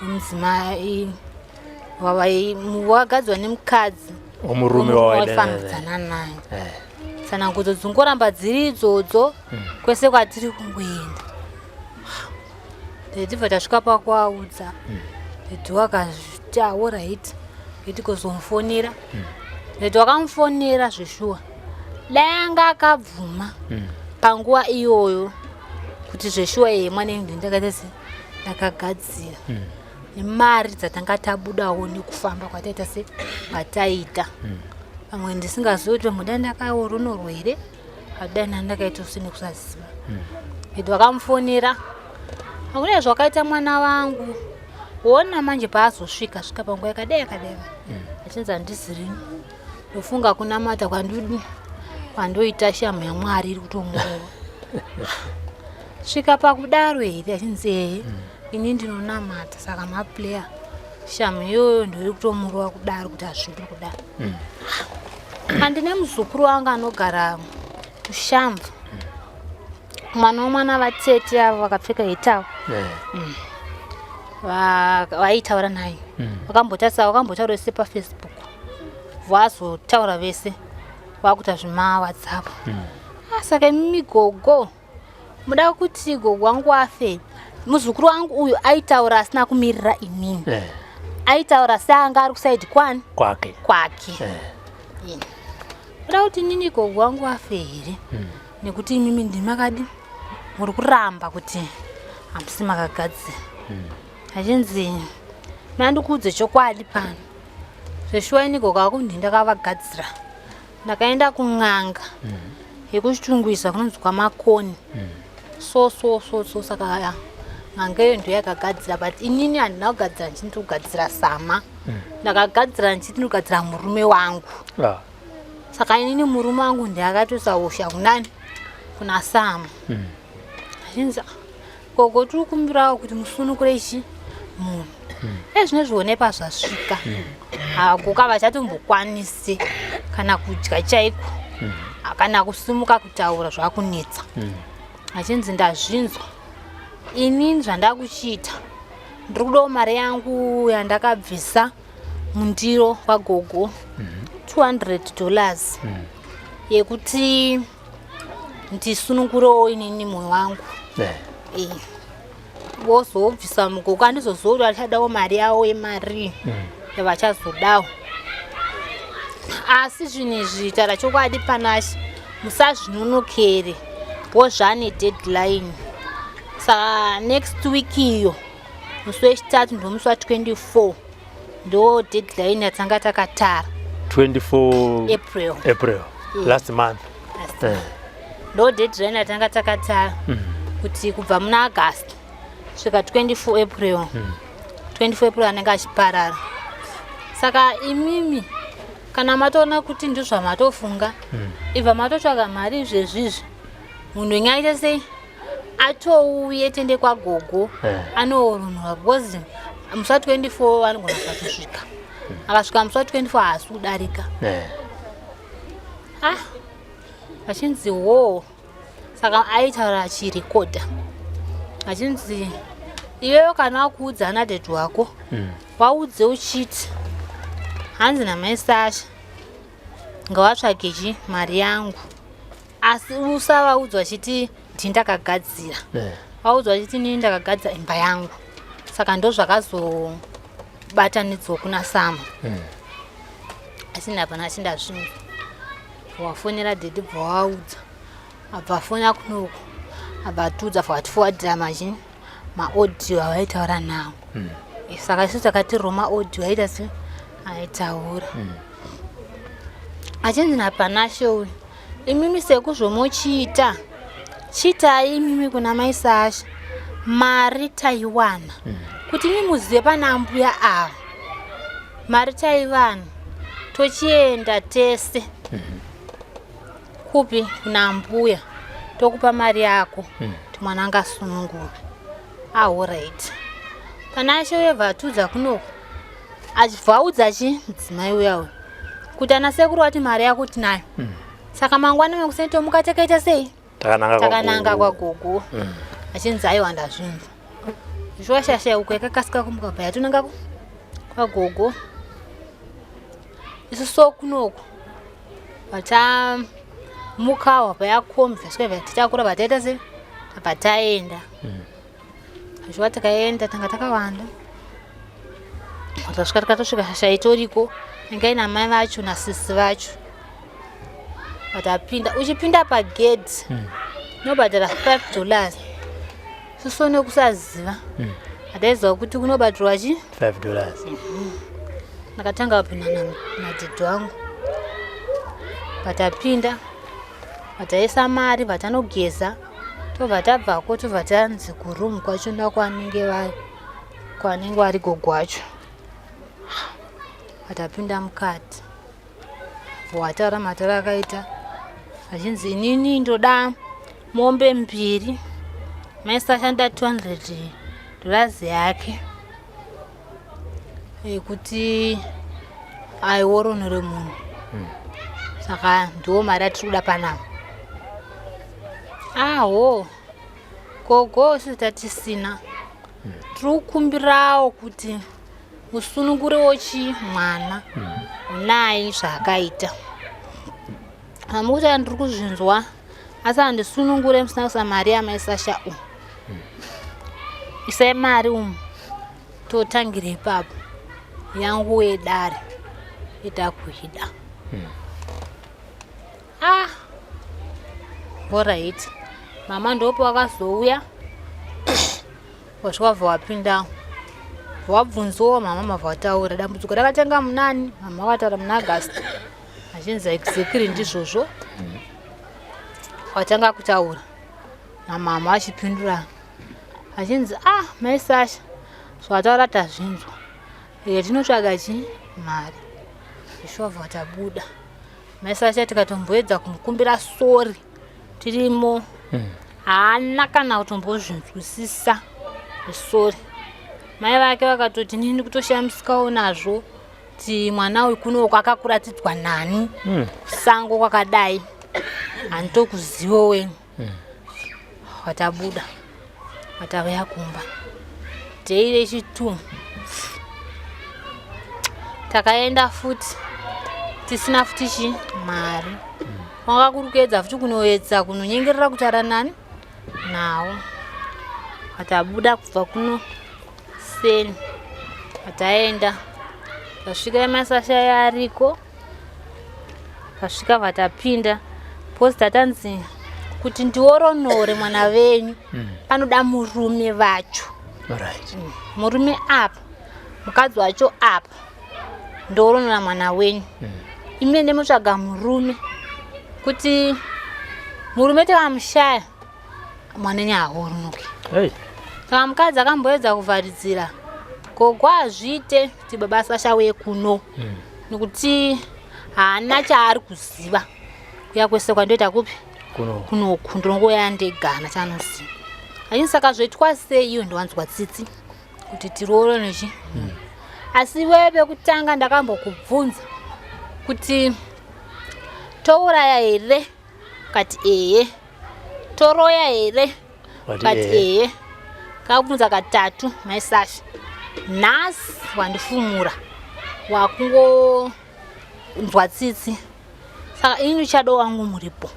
mudzimai wagadzwa nemukadzi womurume waifambidzana naye. Tsanangudzo dzingoramba dziri idzodzo kwese kwatiri kungoenda. Ndibva tasvika pakuaudza. Nditi wakazviti alright. Nditi kuzomufonera. Nditi wakamufonera zveshuwa. Danga akabvuma panguva iyoyo kuti zveshuwa mwana ndakaita ndakagadzira. Nemari dzatanga tabudawo nekufamba kwataita kwataita. Pamwe ndisingazivi kuti muda ndakaoronorwa here adana ndakaita usine kusaziva. Nditi wakamufonera. Hakuna zvakaita mwana wangu. Wona manje paazosvika panguva yakadai. Achinzi handiziri. Ndofunga kunamata kwandoita shama yaMwari iri kutomurova. Svika pakudaro here achinzi ini ndinonamata saka maplayer shama iyoyo ndiri kutomurova kudaro kuti hazviri kudaro. Handine muzukuru wangu anogara kushamba. Mwana vatete avo vakapfeka hetawo. Vaitaura naye. Vakambotaura vese paFacebook. Vazotaura vese. Vakuita zvemaWhatsApp. Saka mimi gogo. Muda kuti gogo wangu afe. Muzukuru wangu uyu aitaura asina kumirira inini. Aitaura seanga ari kusaidi kwake. Muda kuti nini gogo wangu afe here. Nekuti mimi ndimakadi muri kuramba kuti hamsi makagadzira. Achinzi mandikudze chokwadi pano zveshuwainiko kakundi ndakavagadzira ndakaenda kun'anga yekuchitungwisa kunonzi kwamakoni so saka n'angayo ndo yakagadzira but inini handina kugadzira ndichiti kugadzira sama ndakagadzira ndichiti ndikugadzira murume wangu saka inini murume wangu ndakatosausha kunani kuna sama achinzi gogo tiri kumbirawo kuti musunukure ichi munhu ezvinozvionepa zvasvika hagoka vachatombokwanisi kana kudya chaiko kana kusimuka kutaura zvakunetsa achinzi ndazvinzwa inini zvandakuchiita ndiri kudawo mari yangu yandakabvisa mundiro kwagogo $200 yekuti ndisunungurewo inini mwoyo wangu vozobvisa mugogo andizozori vachadawo mari yavo yemari yavachazodawo asi zvinhu izvi taura chokwadi panashi musazvinonokere wozvane deadline saka next week iyo musi wechitatu ndomusi wa24 ndo deadline yatanga takatara 24 April last month ndo deadline yatanga takatara kuti kubva muna August svika 24 April 24 April anenge achiparara saka imimi kana matoona kuti ndozvamatofunga ibva matotsvaga mari izvezvizvi munhu ingaita sei atouye tende kwagogo anoorunhwa because musi wa24 anogona kusakusvika akasvika musi wa24 haasi kudarika achinzi wo saka aitaura achirekodha achinzi iwewo kana wakuudza anadhedhi wako waudze uchiti hanzi namai Sasha ngawatsvage mari yangu asi usavaudza chiti ndindakagadzira waudzwa chiti nini ndakagadzira imba yangu saka ndo zvakazobatanidzwa kuna Sama asina pana achinda zvinhu wafonera dhedhi bva waudza abva fona kunoko abva atudza fatifowadhira maaudio avaitaura nawo saka isu takatirwa maaudio aita se aitaura achinzi napanasho imimi sekuzvomochiita chiitai imimi kuna mai Sasha mari taiwana kuti mimuzive pana mbuya ava mari taivana tochienda tese kupi kuna mbuya tokupa mari yako kuti mwana angasunungura alright panasho yevhatudza kunoko achibvaudza mudzimai uyawo kuti ana sekuru vati mari yako tinayo saka mangwana mekuseni tomuka takaita sei takananga kwagogo achinzi aiwa ndazvinzwa zvowashasha uko yakakasika kumuka bva yatonanga kwagogo isu so kunoko vatamukawa vayakomva svika titakura vataita sei vataenda zviwa takaenda tanga takawanda tasvika tikatosvika shasha itoriko inga ina mai vacho nasisi vacho vatapinda uchipinda pagedhi unobhadhara $5 suso nekusaziva hataiziva kuti kunobatirwa $5 ndakatanga kupinda nadhedhi wangu vatapinda vataisa mari vatanogeza tobva tabvako tobva tanzi kurumu kwacho ndakwanenge vari gogo wacho vatapinda mukati wataura matauro akaita achinzi inini ndoda mombe 2 mai Sasha nda $200 yake kuti aiworonere munhu saka ndiwo mari atiri kuda panapa gogo isi tatisina tiri kukumbirawo kuti musunungurewo mwana unai zvaakaita amukuti ndiri kuzvinzwa asi handisunungure musina kusa mari yamai Sasha isai mari totangire ipapo yangu yedare itakuida alright mama ndopo wakazouya wasvika bva wapinda wabvunzwa mama mabva vataura dambudziko rakatanga munani mama vakataura muna August achinzi exactly ndizvozvo watanga kutaura namama achipindura achinzi mai Sasha zvataura tazvinzwa tinotsvaga mari ishovha vatabuda mai Sasha tikatomboedza kumukumbira sori tirimo haana kana kutombozvinzwisisa sori mai vake vakatoti nini kutoshamisikawo nazvo ti mwana uyu kuno kwakakuratidzwa nani sango kwakadai handitokuzivo wenyu watabuda watauya kumba teire chitu takaenda futi tisina futi mari wanga kuri kuedza futi kunoedza kunonyengerera kutaura nani nawo watabuda kubva kuno seni wataenda tasvika mai Sasha yariko tasvika vatapinda pozi tatanzi kuti ndioronore mwana venyu panoda murume vacho murume apa mukadzi wacho apa ndooronora mwana wenyu imi ndemutsvaga murume kuti murume takamushaya mwanenyu haoronoki saka mukadzi akamboedza kuvharidzira gogo azviite kuti baba Sasha uye kuno nekuti haana chaari kuziva kuya kwese kwandoita kupi kunoku ndongoya ndegana chanoziva achini saka zvoitwa sei iyo ndowanzwa tsitsi kuti tiroro nechi asi wewe pekutanga ndakambokubvunza kuti touraya here kati eye toroya here kati eye kakubvunza katatu mai Sasha nhasi wandifumura wakungonzwa tsitsi saka ini uchado wangu muripo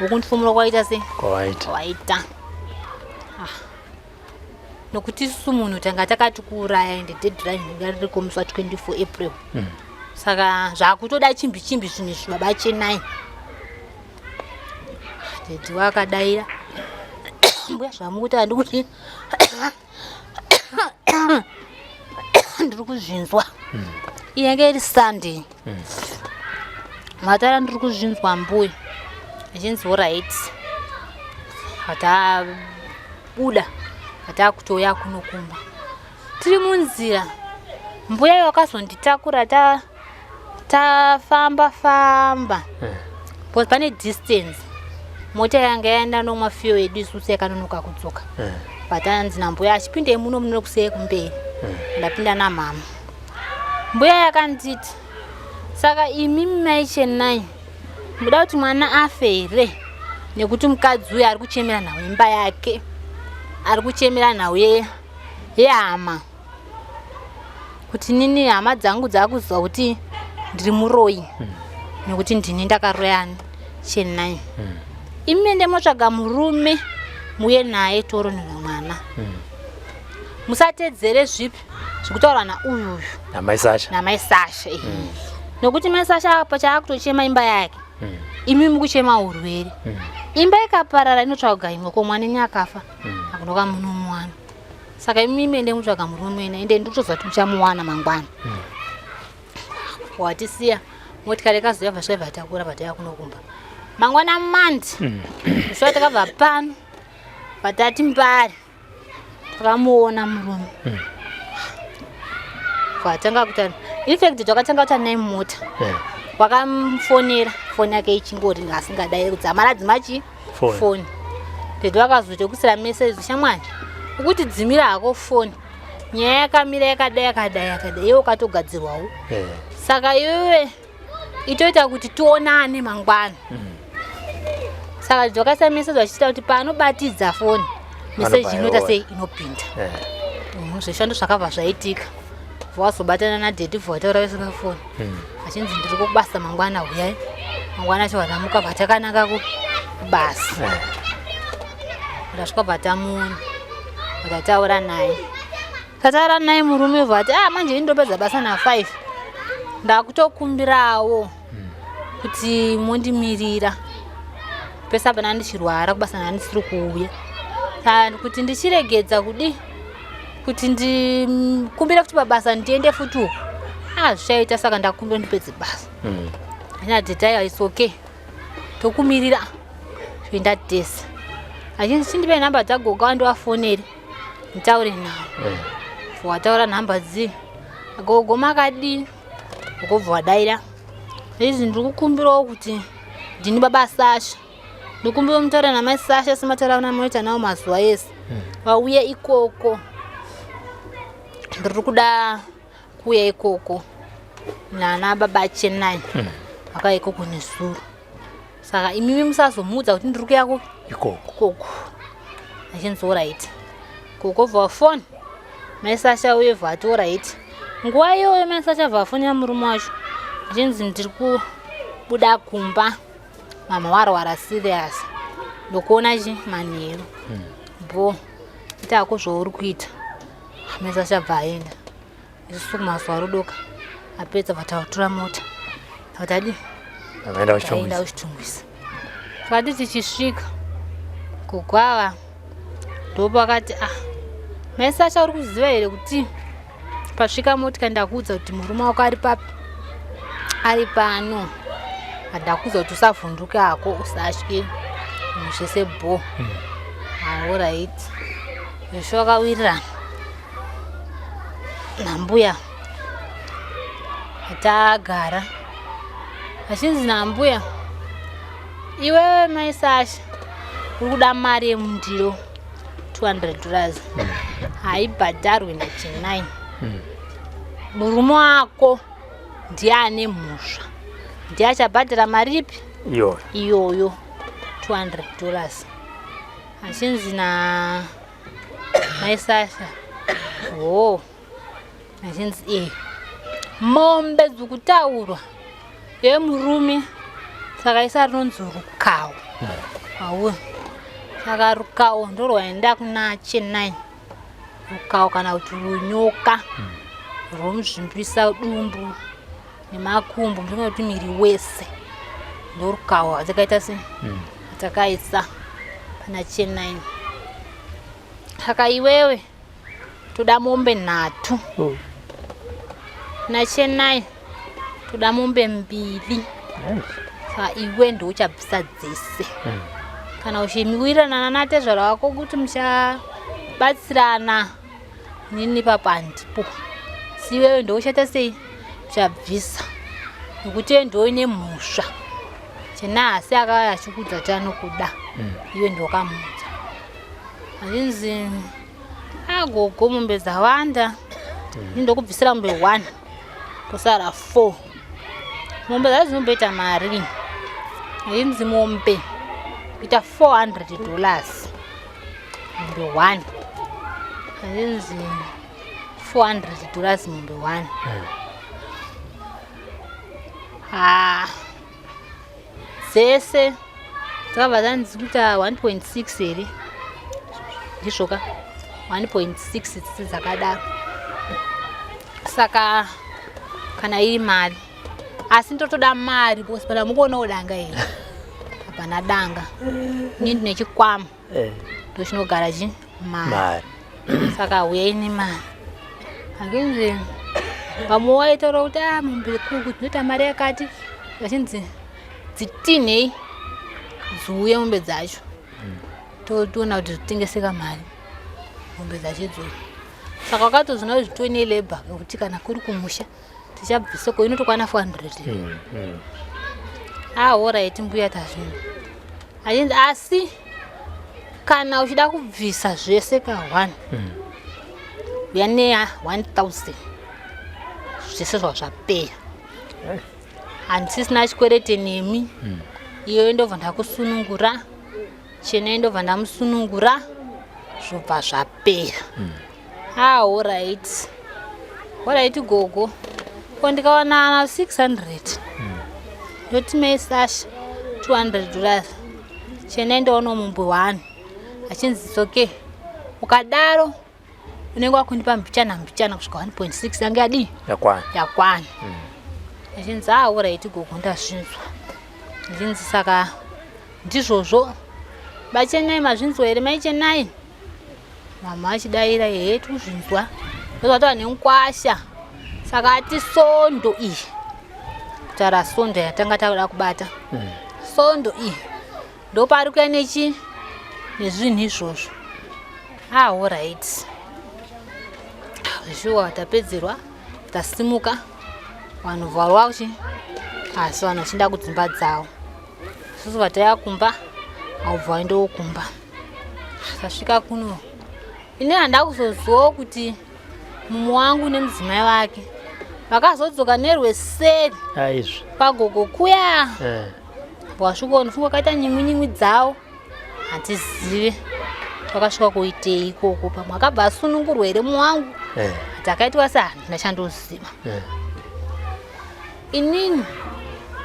wokundifumura kwaita sei kwaita nokuti isusu munhu tanga takati kuuraya ende deadline inga riri komuswa 24 April saka zvakutoda chimbi zvinhu izvi baba che9 dedi wakadaira mbuya zvamukuti handikuti ndiri kuzvinzwa iyenge iri Sunday matara ndiri kuzvinzwa mbuya achinzi alright hatabuda hatakutoya kunokumba tiri munzira mbuya wakazonditakura tafamba because pane distance mota yanga yaenda nomwa fiyo yedu isusu yakanonoka kudzoka patanzi nambuya achipinde muno muno kuseye kumberi ndapinda namama mbuya yakanditi saka imi mai che9 muda kuti mwana afe here nekuti mukadzi uyu ari kuchemera nhau imba yake ari kuchemera nhau yehama kuti nini hama dzangu dzakuziva kuti ndiri muroyi nekuti ndini ndakaroyani che9 imi ndemotsvaga murume muye naye toronera mwana musatedzere zvipi zvekutaura nauyu namai Sasha nokuti mai Sasha pachaakutochema imba yake imi mukuchema urwere imba ikaparara inotsvaga imwe ko mwanenyu akafa akunoka muno mwana saka imi ndemutsvaga murume ena ende nditoziva kuti muchamuwana mangwana watisiya motikari kazoyabva zvaibva takura vataya kunokumba mangwana mandi zvisva takabva pano vatati mbari takamuona murume vatanga kutani infact takatanga kutani naye mota wakamufonera foni yake ichingori asingadai kudzamara dzimachi foni dedi wakazotokusira message shamwani ukuti dzimira hako foni nyaya yakamira yakadai iwe ukatogadzirwawo saka iwewe itoita kuti tionane mangwana saka dzokasa message vachiita kuti panobatidza foni message inoita sei inopinda zvishando zvakabva zvaitika vazobatana nadedi vataura vesina foni achinzi ndiri kubasa mangwana uyai mangwana acho vatamuka vatakanaka kubasa ndasvika vatamuona vatataura naye tataura naye murume vati manje indopedza basa na5 ndakutokumbirawo kuti mondimirira pesa pana ndichirwara kubasa nandisiri kuuya kuti ndichiregedza kudi kuti ndikumbira kuti pabasa ndiende futi uko zvichaita saka ndakumbira ndipedze basa ndinati taiwa is okay tokumirira zvoenda tese achinzi chindipe nhamba dzagogo wandiwafonere nditaure nawo wataura nhamba dzi gogo makadii ukobva wadaira izvi ndiri kukumbirawo kuti ndini baba Sasha ndikumbira mutaura namai Sasha semataura namunoita nawo mazuva ese vauye ikoko ndiri kuda kuuya ikoko nana baba Chennai vakauya ikoko nezuro saka imimi musazomuudza kuti ndiri kuya ikoko achinzi alright koko vhafoni mai Sasha uye vhati alright nguva iyoyo mai Sasha vhafonera murume wacho achinzi ndiri kubuda kumba mama warwara serious ndokuona manheru bo itako zvauri kuita mai Sasha bva aenda isusu kumazuva rodoka apedza vatatora mota vatadi aenda kuchitungwisa vakati tichisvika kugwava ndopakati mai Sasha uri kuziva here kuti pasvika motika ndakuudza kuti murume wako ari papi ari pano ndakuudza kuti usavhunduke hako usatye zvinhu zvese bo alright zvesho vakawirirana nambuya atagara achinzi nambuya iwewe mai Sasha uri kuda mari yemundiro $200 haibhadharwe naChennai murume wako ndiye ane mhosva ndiye achabhadhara mari ipi iyoyo $200 achinzi na mai Sasha achinzi mombe dzokutaurwa yemurume saka isa rinonzi rukawo saka rukawo ndorwaenda kuna Chennai rukawo kana kuti runyoka romuzvimbisa dumbu nemakumbo ndinga kuti miri wese ndorukawo adzakaita se atakaisa pana Chennai saka iwewe toda mombe 3 na Chennai toda mombe 2 saka iwe ndouchabvisa dzese kana uchimiwirirana natezvara wako kuti muchabatsirana nini papa handipo si iwewe ndouchaita sei uchabvisa nekuti iwe ndoine mhosva Chennai asi akauya achikuudza kuti anokuda iwe ndokamuudza achinzi agogo mombe dzawanda ndokubvisira mombe 1 posara 4 mombe dzacho dzinomboita mari achinzi mombe ita $400 mombe 1 achinzi $400 mombe 1 dzese dzakabva dzanzi kuita 1.6 here ndizvoka 1.6 dzisi dzakadaro saka kana iri mari asi ndotoda mari because pana mukuonawo danga here hapana danga ini ndine chikwama ndochinogara mari saka uyai nemari achinzi vamuwaitaura kuti mombe kuku dzinoita mari yakati achinzi dzitinhei dziuye mombe dzacho toona kuti zvitengeseka mari mombe dzacho idzodzo saka wakatozvina kuti zvitoi labor kuti kana kuri kumusha tichabviseko inotokwana $400 alright mbuya tazvino achinzi asi kana uchida kubvisa zvese ka1 uya ne1000 zvese zvazvapera handisisina chikwerete nemi iyo ndobva ndakusunungura Chennai ndobva ndamusunungura zvobva zvapera alright gogo ko ndikawana 600 ndoti mai Sasha $200 Chennai ndaona mombe 1 achinzi okay ukadaro unenge wakundipa mbichana kusvika 1.6 yange yadii yakwana achinzi alright gogo ndazvinzwa achinzi saka ndizvozvo vaChennai mazvinzwa here mai Chennai mama achidaira yetu zvinzwa ndozvatova nenkwasha saka ati sondo iyi kutaura sondo yatanga tauda kubata sondo iyi ndopari kuya nezvinhu izvozvo alright zvishuwa tapedzerwa tasimuka vanhu varwa asi vanhu vachinda kudzimba dzavo isusu vataiya kumba aubva waindokumba tasvika kuno ine handa kuzozivawo kuti mumu wangu nemudzimai wake vakazodzoka nerweseri pagogo kuya wasvika unofunga kaita nyimwi dzavo hatizive vakasvika kuitei ikoko pamwe akabva asunungurwa here muwangu hatakaitwa sehanhu ndachandoziva inini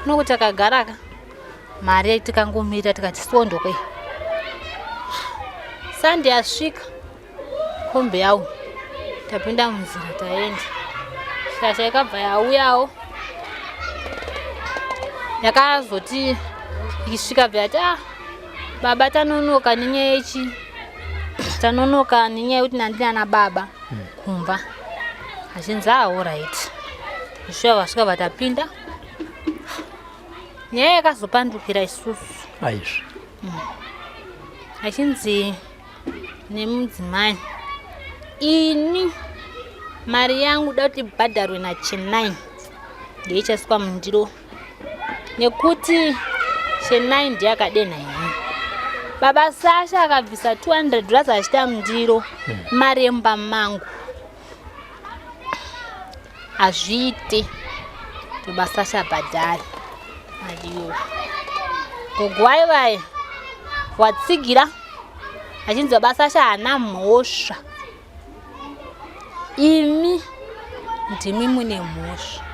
nokuti akagaraka mari tikangomira tikati sondoke sande yasvika kombe yau tapinda munzira taenda shasha ikabva yauyawo yakazoti ikisvika bva yati baba tanonoka nenyaya tanonoka nenyaya yekuti nandina nababa kumba achinzi alright ishuwa vasvika vatapinda nyaya yakazopandukira isusu achinzi nemudzimai ini mari yangu da kuti bhadharwe na9 ndeichaswa mundiro nekuti 9 ndiyakadenha ini baba Sasha akabvisa 200 achita mundiro mari yemba mangu azviite baba Sasha bhadhari adiyo gogwai vai watsigira achinzi baba Sasha hana mhosva imi ndimi mune mhosva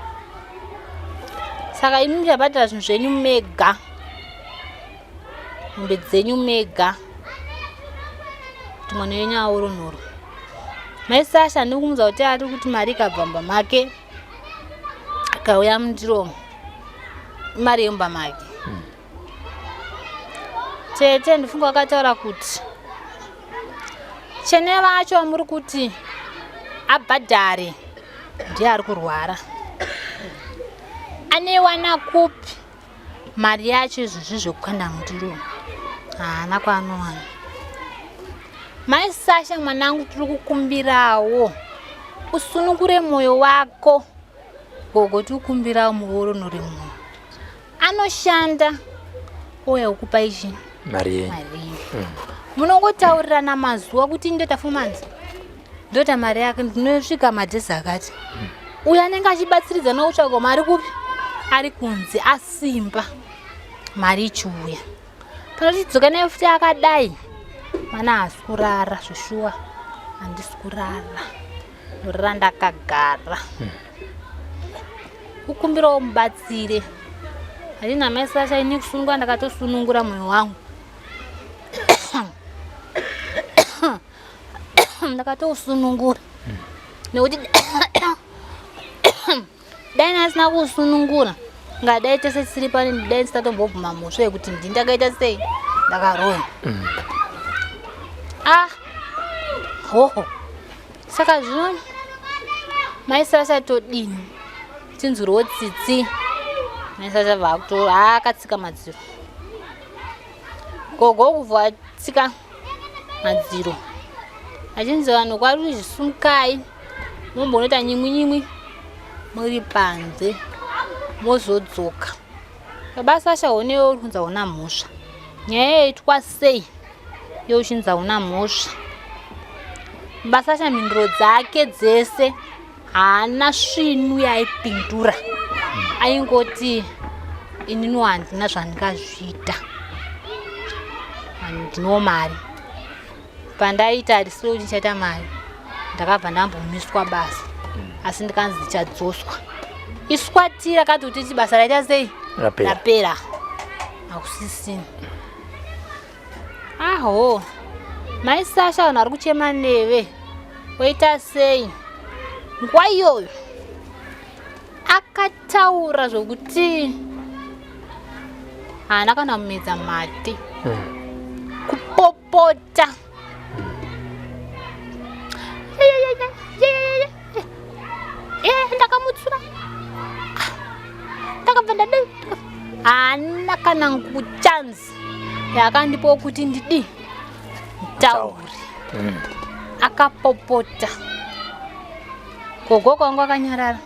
saka imi muchabhadhara zvinhu zvenyu mega mombe dzenyu mega kuti mwana wenyu auronoro mai Sasha ndikumuudza kuti ari kuti mari ikabvamba make akauya mundiromo imari yemba make tete ndifunga akataura kuti chene vacho muri kuti abhadhare ndiye ari kurwara anewana kupi mari yacho izvozvi zvekukanda mundiro haana kwaanowana mai Sasha mwanangu tiri kukumbirawo usunungure mwoyo wako gogo tikukumbirawo muoronore mwoyo anoshanda ouya kukupa ichi mari munongotaurirana mazuva kuti ndotafumanza ndota mari yake ndinosvika madhezi akati uyo anenge achibatsiridza nokutsvaga mari kupi ari kunzi asimba mari ichiuya panoti dzoka naye futi akadai mana hasi kurara zvishuwa handisi kurara norara ndakagara kukumbirawo mubatsire handina mai Sasha ini kusunungura ndakatosunungura mwoyo wangu ndakatousunungura nekuti dai nasina kuusunungura ngadai tese tisiri pane ndidai ndisatombobvuma mhosva yekuti ndakaita sei ndakaroya hoho saka zvino mai Sasha todini tinzwirwo tsitsi mai Sasha vakuto akatsika madziro gogo kubva atsika madziro achinzi vanhu kwari zvisumukai mombonota nyimwi muri panze mozodzoka baba Sasha honewo uri kunzi hauna mhosva nyaya yaitwa sei youchinzi hauna mhosva baba Sasha mhinduro dzake dzese haana svinu yaipindura aingoti inini handina zvandingazviita ndino mari pandaita harisiro kuti ndichaita mari ndakabva ndambomiswa basa asi ndikanzi ndichadzoswa iswatira kati kuti basa raita sei rapera hakusisini aho mai Sasha vanhu ari kuchema neve oita sei nguva iyoyo akataura zvokuti haana kana kumedza mate kupopota hapana kana nguchanzi yakandipo kuti ndidi tauri. Akapopota. Gogo kwangu akanyarara.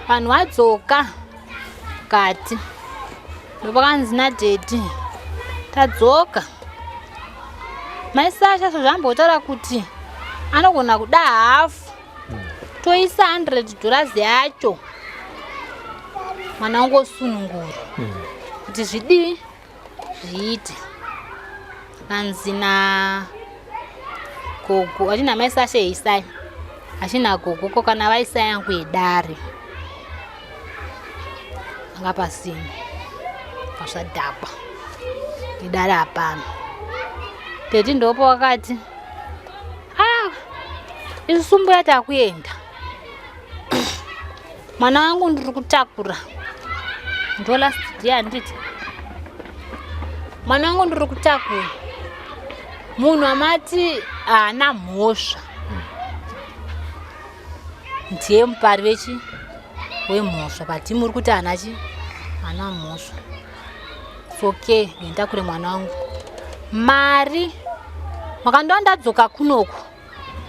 Vanhu vadzoka kati. Ndopakanzi naDhedhi. Tadzoka. Maisasha zvambotaura kuti anogona kuda hafu. Toisa $100 yacho. Mwana wangu osunungura. Kuti zvidii zviite. Kanzi na gogo achina maisasha eisai. Achina gogo kokana vaisai yangu edare. Anga pasini. Pasadhakwa. Idare hapana. Dhedhi ndopo wakati. Isumbu yatakuenda. Mwana wangu ndiri kutakura. Ndo last day anditi. Mwana wangu ndiri kutakura. Munhu amati ana mhosva. Ndiye mupari wemhosva. Pati muri kuti anachi ana mhosva. Okay, nditakure mwana wangu. Mari makandwa ndadzoka kunoko.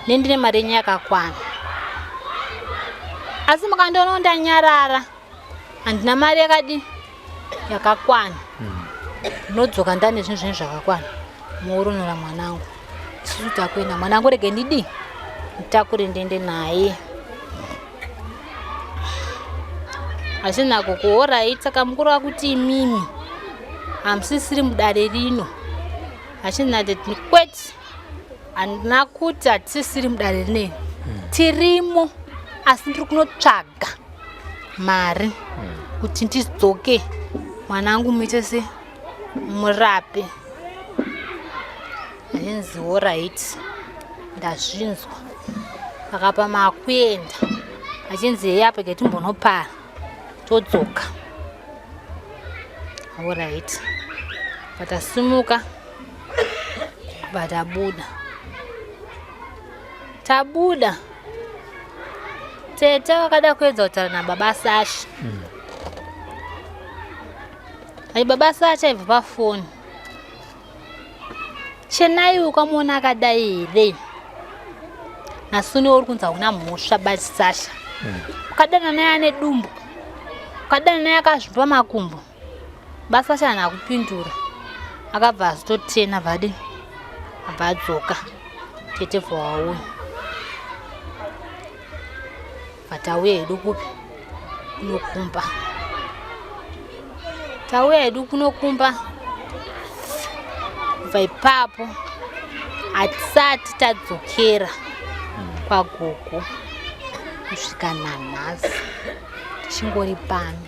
Nendine mari yenyu yakakwana. Asi makandwa ndanyarara. Andina mari yakakwana. Ndodzoka ndane zvinhu zvakakwana. Muuronora mwanangu. Isusu takuenda mwanangu rege ndidi. Nditakure ndende naye. Achina gogo saka mukuru wakuti imimi amusisiri mudare rino. Achina Dhedhi kweti. Andina kuti hatisisiri mudare rino. Tirimo asi ndiri kunotsvaga mari kuti ndidzoke mwanangu muitese murape. Achinzi alright. Ndazvinzwa. Akapa makuenda. Achinzi yapo getimbonopara. Todzoka. Alright. Patasimuka. Patabuda. Tabuda. Tete wakada kuedza kutaura nababa Sasha. Baba Sasha aibva pafoni. Chenai ukamuona akadai here. Nasuni uri kunza una mhosva basi Sasha. Ukadana naye ane dumbu. Ukadana naye akazvipa makumbo. Basa Sasha haana kupindura. Akabva azototena vadi. Abva adzoka. Tete vhawauya. Vatauya hedu kupi? Kunokumba. Tauya hedu kunokumba. Kubva ipapo hatisati tadzokera kwagogo kusvika nanhasi. Tichingori pano.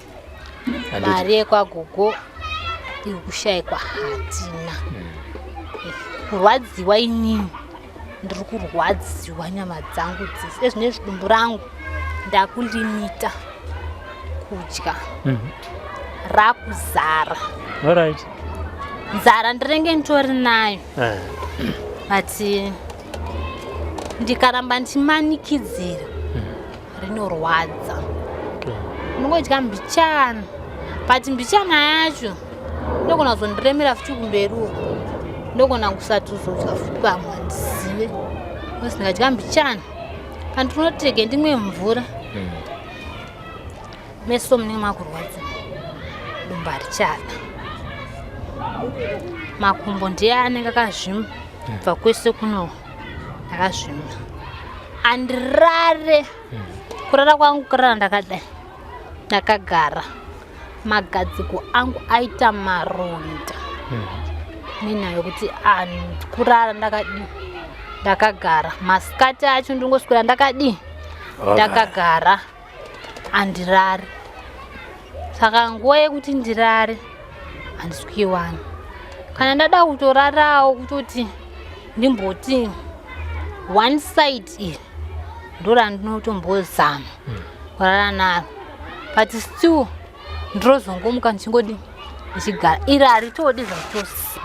Mari yekwagogo iri kushayikwa hatina. Kurwadziwa inini. Ndiri kurwadziwa nyama dzangu dzese. Ezvinezvi dumbu rangu ndakulimita kudya. Rakuzara. Alright. Nzara ndirenge nditori nayo. But ndikaramba ndimanikidzira rinorwadza. Ndingodya mbichana. But mbichana yacho ndogona kuzondiremera futi kumberi uko. Ndogona kusati uzodya futi pamwe ndizive. Nokuti ndikadya mbichana pandinotege ndimwe mvura. Meso munenge makurwadza. Dumbu harichada. Makumbo ndiye anenge akazvimba. Kubva kwese kuno ndakazvimba. Andirare. Kurara kwangu kurara ndakadai. Ndakagara. Magadziko angu aita maronda. Nenyaya yokuti kurara ndakagara. Masikati acho ndingoswera ndakagara. Andirare. Saka nguva yekuti ndirare handiswiwani. Kana ndada kutorarawo kutoti ndimboti one side iri ndora ndinotombozama kurara naro. But still ndinozongomuka ndichingodi ndichigara. Iri haritodi zvachose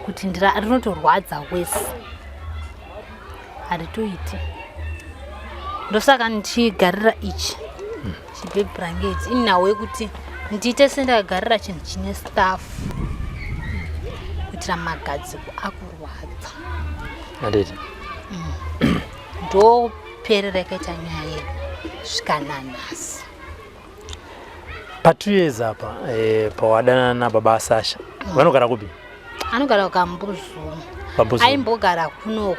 kuti rinotorwadza wese. Haritoiti. Ndosaka ndichigarira ichi chibaby blanket inawo yekuti ndiite sendakagarira chinhu chine stafu kuitira magadziko akurwadza. Handiti ndoperera yakaita nyaya yedu zvikananhasi. Pa2 years apa pawadanana nababa Sasha vanogara kupi? Anogara kuKambuzuma. Aimbogara kunoko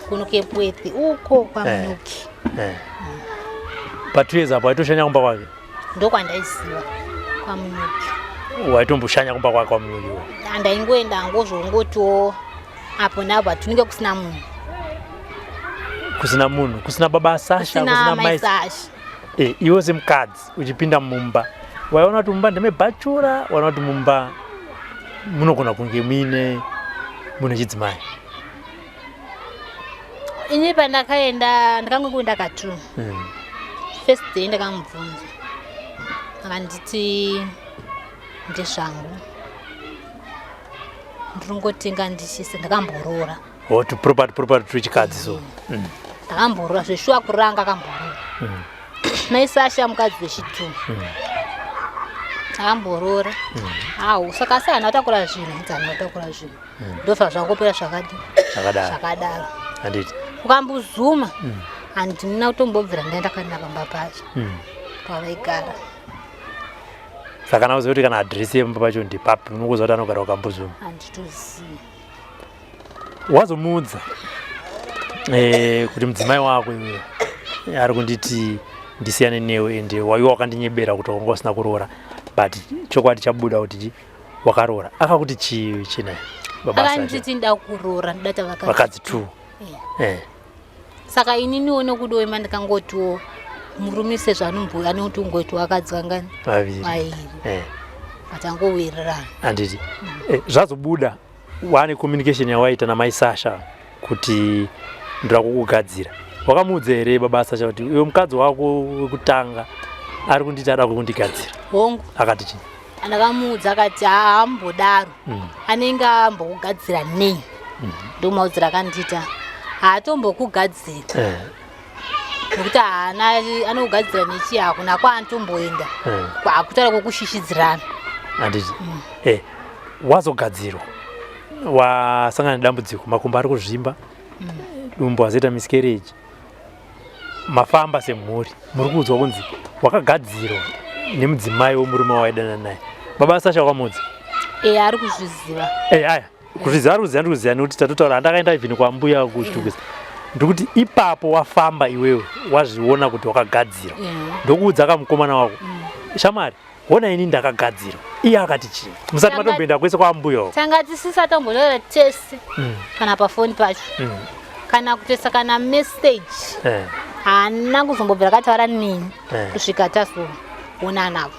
kuno Kepweti uko kwaMunyuki. Pa2 years apa waitoshanya kumba kwake? Ndokwandaiziva kwaMunyuki. Waitomboshanya kumba kwake kwaMunyuki? Ndaingoenda ngozongotiwo apo napo tunenge kusina munhu. Kusina munhu? Kusina baba Sasha? Kusina mai Sasha. Iwe semukadzi uchipinda mumba waiona kuti mumba ndemebhachura, waona kuti mumba munogona kunge mune chidzimai? Ini pandakaenda ndakangoenda Katuni. First day ndakamubvunza akanditi ndezvangu ndiringotenga ndichise ndakamborora. To property twechikadzi so ndakamborora zveshuwa kuranga akamborora. Mai Sasha mukadzi wechiTu akamborora. Saka asi hana kutakura zvinhu dzanotakura zvinhu ndofa zvangopera zvakadaro. Handiti kuKambuzuma handina kutombobvira ndaenda kana pamba pacho pavaigara. Saka nauziva kuti kana adresi yemumba pacho ndipapi unokuziva kuti anogara kuKambuzuma? Handitozivi. Wazomuudza kuti mudzimai wako iwe ari kunditi ndisiyane newe ende waiwa wakandinyebera kuti wanga usina kuroora but chokwadi chabuda kuti wakaroora? Akakuti chii china baba Sasha? Akanditi nda kuroora ndata vakadzi 2. Saka ininiwo nekudoima ndikangotiwo murume sezvanomboya anoti ungoti wakadzi kangani vaviri vatangowirirana. Handiti zvazobuda wane communication yawaita namai Sasha kuti ndira kukugadzira, wakamuudza here baba Sasha kuti iwe mukadzi wako wekutanga ari kunditi ada kundigadzira? Hongu akati chii? Ndakamuudza akati haambodaro anenge ambokugadzira nei. Ndomaudzira akandita hatombokugadzira nekuti anokugadzira nechi hakuna kwaanotomboenda kwakutaura kwokushishidzirana. Handiti wazogadzirwa wasangana nedambudziko, makumbo ari kuzvimba, dumbu hazoita miscarriage, mafamba semhuri, muri kuudzwa kunzi wakagadzirwa nemudzimai womurume wawaidana naye. baba Sasha wakamuudza? Ari kuzviziva. Aya kuzviziva ari kuziva nekuti tatotaura handakaenda ivhini kwambuya kuchitukisa ndokuti ipapo wafamba iwewe wazviona kuti wakagadzirwa ndokuudza kamukomana wako shamwari ona ini ndakagadzirwa. Iye akati chii? Musati matomboenda kwese kwambuya wako? Tanga tisisatombonora tese kana pafoni pacho kana kutesa kana message haana kuzombobvira kataura nini kusvika tazoona navo.